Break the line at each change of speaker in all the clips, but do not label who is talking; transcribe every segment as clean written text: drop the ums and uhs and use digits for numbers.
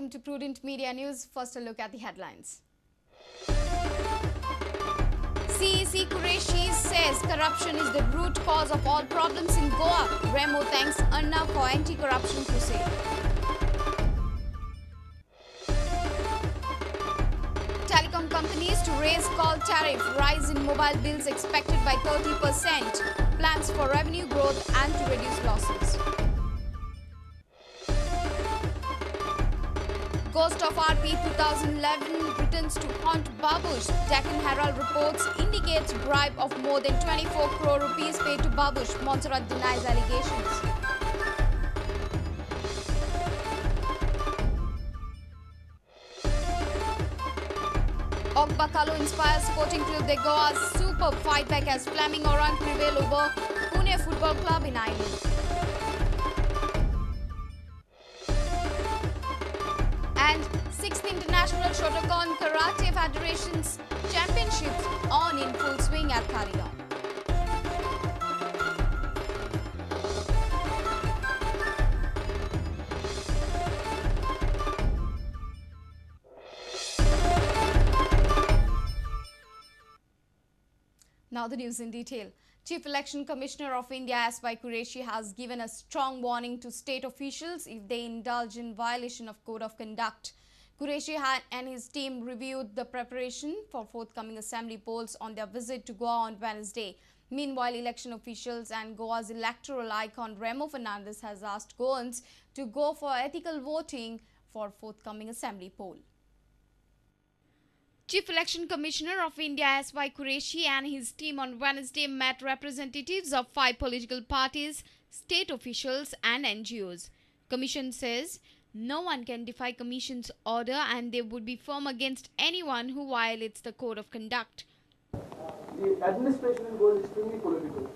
welcome to Prudent Media News. First a look at the headlines. CEC Qureshi says corruption is the root cause of all problems in Goa. Remo thanks Anna for anti-corruption crusade. Telecom companies to raise call tariff. Rise in mobile bills expected by 30%. Plans for revenue growth and to reduce losses. Ghost of RP 2011 returns to haunt Babush. Deccan Herald reports indicates bribe of more than 24 crore rupees paid to Babush. Montserrat denies allegations. Bakalo inspires Sporting Club de Goa's superb fight back as Flaming Orang prevail over Pune Football Club in Ireland. And 6th International Shotokan Karate Federation's Championships on in full swing at Taliban. Now the news in detail. Chief Election Commissioner of India S.Y. Qureshi has given a strong warning to state officials if they indulge in violation of Code of Conduct. Qureshi and his team reviewed the preparation for forthcoming assembly polls on their visit to Goa on Wednesday. Meanwhile, election officials and Goa's electoral icon Remo Fernandes has asked Goans to go for ethical voting for forthcoming assembly poll. Chief Election Commissioner of India S.Y. Qureshi and his team on Wednesday met representatives of 5 political parties, state officials and NGOs. Commission says no one can defy Commission's order and they would be firm against anyone who violates the Code of Conduct.
The administration in Goa is extremely political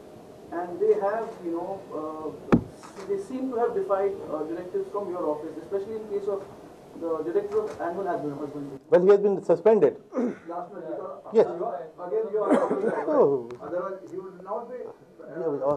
and they have, they seem to have defied directives from your office, especially in case of the director of annual husbandry.
Well, he has been suspended. Yes.
Otherwise, he would not be.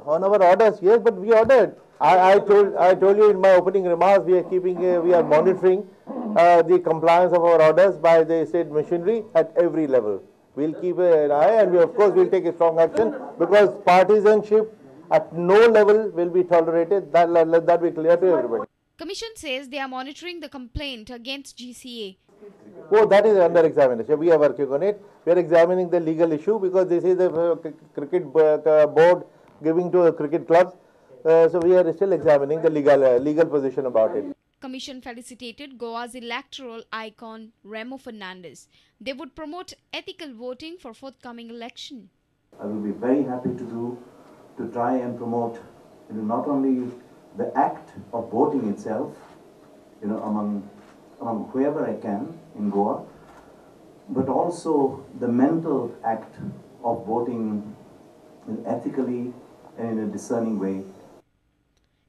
On our orders, yes, but we ordered. I told you in my opening remarks, we are monitoring the compliance of our orders by the state machinery at every level. We'll keep an eye, and of course we'll take a strong action because partisanship at no level will be tolerated. Let that be clear to everybody.
Commission says they are monitoring the complaint against GCA.
Oh, that is under examination. We are working on it. We are examining the legal issue because this is a cricket board giving to a cricket club. So we are still examining the legal position about it.
Commission felicitated Goa's electoral icon Remo Fernandes. They would promote ethical voting for forthcoming election.
I will be very happy to try and promote not only the act of voting itself, among whoever I can in Goa, but also the mental act of voting ethically and in a discerning way.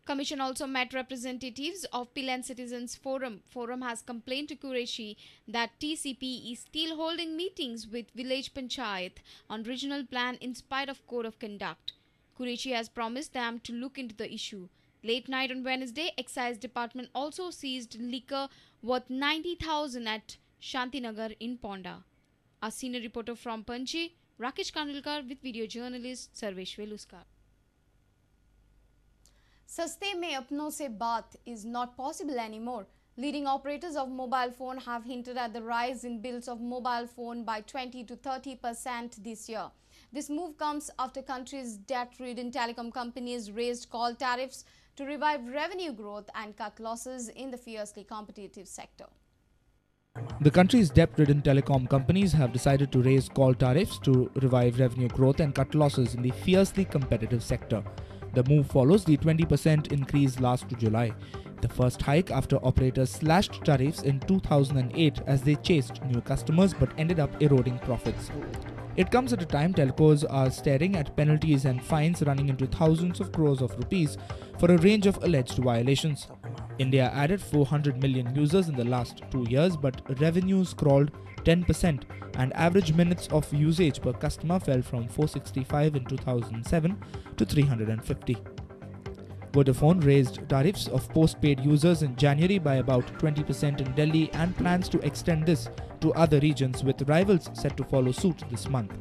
Commission also met representatives of Pilan Citizens Forum. Forum has complained to Qureshi that TCP is still holding meetings with village panchayat on regional plan in spite of Code of Conduct. Qureshi has promised them to look into the issue. Late night on Wednesday, Excise Department also seized liquor worth 90,000 at Shantinagar in Ponda. Our senior reporter from Panchi, Rakesh Kandilkar with video journalist Sarvesh Veluskar. Saste mein apno se baat is not possible anymore. Leading operators of mobile phone have hinted at the rise in bills of mobile phone by 20 to 30% this year. This move comes after country's debt-ridden telecom companies raised call tariffs to revive revenue growth and cut losses in the fiercely competitive sector.
The country's debt-ridden telecom companies have decided to raise call tariffs to revive revenue growth and cut losses in the fiercely competitive sector. The move follows the 20% increase last July, the first hike after operators slashed tariffs in 2008 as they chased new customers but ended up eroding profits. It comes at a time telcos are staring at penalties and fines running into thousands of crores of rupees for a range of alleged violations. India added 400 million users in the last 2 years, but revenues crawled 10% and average minutes of usage per customer fell from 465 in 2007 to 350. Vodafone raised tariffs of post-paid users in January by about 20% in Delhi and plans to extend this to other regions, with rivals set to follow suit this month.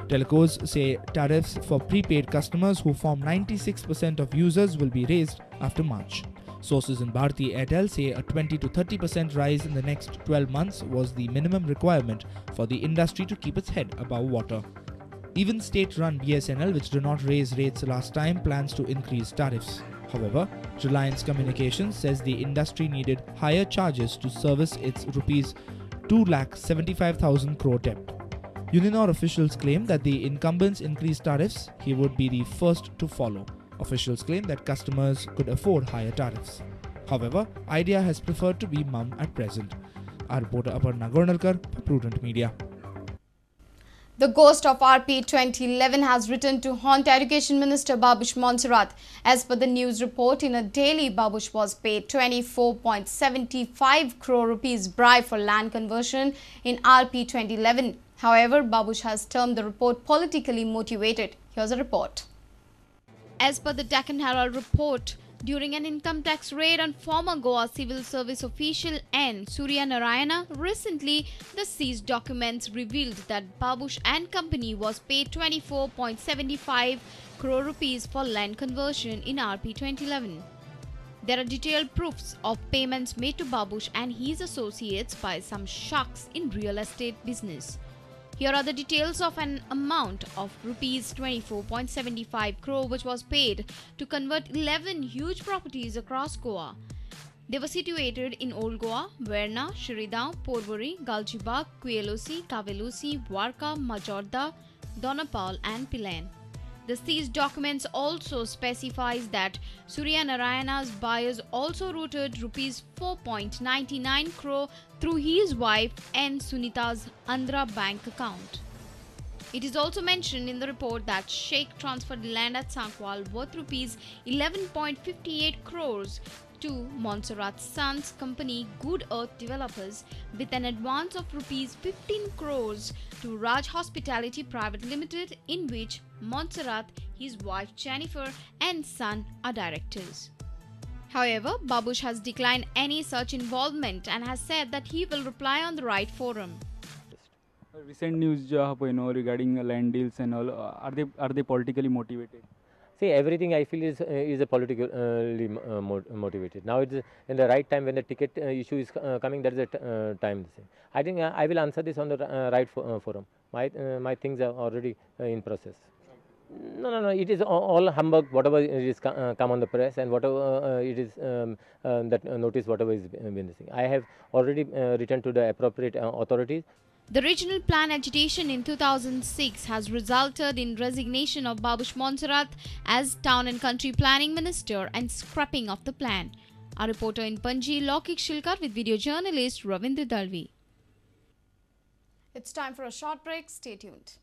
Telcos say tariffs for prepaid customers, who form 96% of users, will be raised after March. Sources in Bharti Airtel say a 20 to 30% rise in the next 12 months was the minimum requirement for the industry to keep its head above water. Even state-run BSNL, which did not raise rates last time, plans to increase tariffs. However, Reliance Communications says the industry needed higher charges to service its Rs 2,75,000 crore debt. Uninor officials claim that the incumbents increased tariffs, he would be the first to follow. Officials claim that customers could afford higher tariffs. However, Idea has preferred to be mum at present. Our reporter Aparna Gornalkar for Prudent Media.
The ghost of RP 2011 has returned to haunt Education Minister Babush Montserrat. As per the news report, in a daily, Babush was paid 24.75 crore rupees bribe for land conversion in RP 2011. However, Babush has termed the report politically motivated. Here's a report. As per the Deccan Herald report, during an income tax raid on former Goa civil service official N. Surya Narayana, recently the seized documents revealed that Babush and company was paid 24.75 crore rupees for land conversion in RP 2011. There are detailed proofs of payments made to Babush and his associates by some sharks in real estate business. Here are the details of an amount of rupees 24.75 crore which was paid to convert 11 huge properties across Goa. They were situated in Old Goa, Verna, Shridav, Porvory, Galchibag, Kuelosi, Kavelosi, Varka, Majorda, Donapal and Pilan. The seized documents also specifies that Surya Narayana's buyers also routed rupees 4.99 crore through his wife N. Sunita's Andhra bank account. It is also mentioned in the report that Sheikh transferred land at Sankwal worth rupees 11.58 crores to Montserrat's son's company Good Earth Developers with an advance of rupees 15 crores to Raj Hospitality Private Limited, in which Montserrat, his wife Jennifer and son are directors. However, Babush has declined any such involvement and has said that he will reply on the right forum.
Recent news regarding land deals and all, are they politically motivated?
See, everything I feel is a politically motivated. Now it's in the right time when the ticket issue is coming. That is the time. I think I will answer this on the right forum. My things are already in process. No. It is all humbug. Whatever it is come on the press and whatever it is that notice, whatever is been missing. I have already written to the appropriate authorities.
The regional plan agitation in 2006 has resulted in resignation of Babush Montserrat as Town and Country Planning Minister and scrapping of the plan. Our reporter in Panji, Lokik Shilkar, with video journalist Ravindra Dalvi. It's time for a short break. Stay tuned.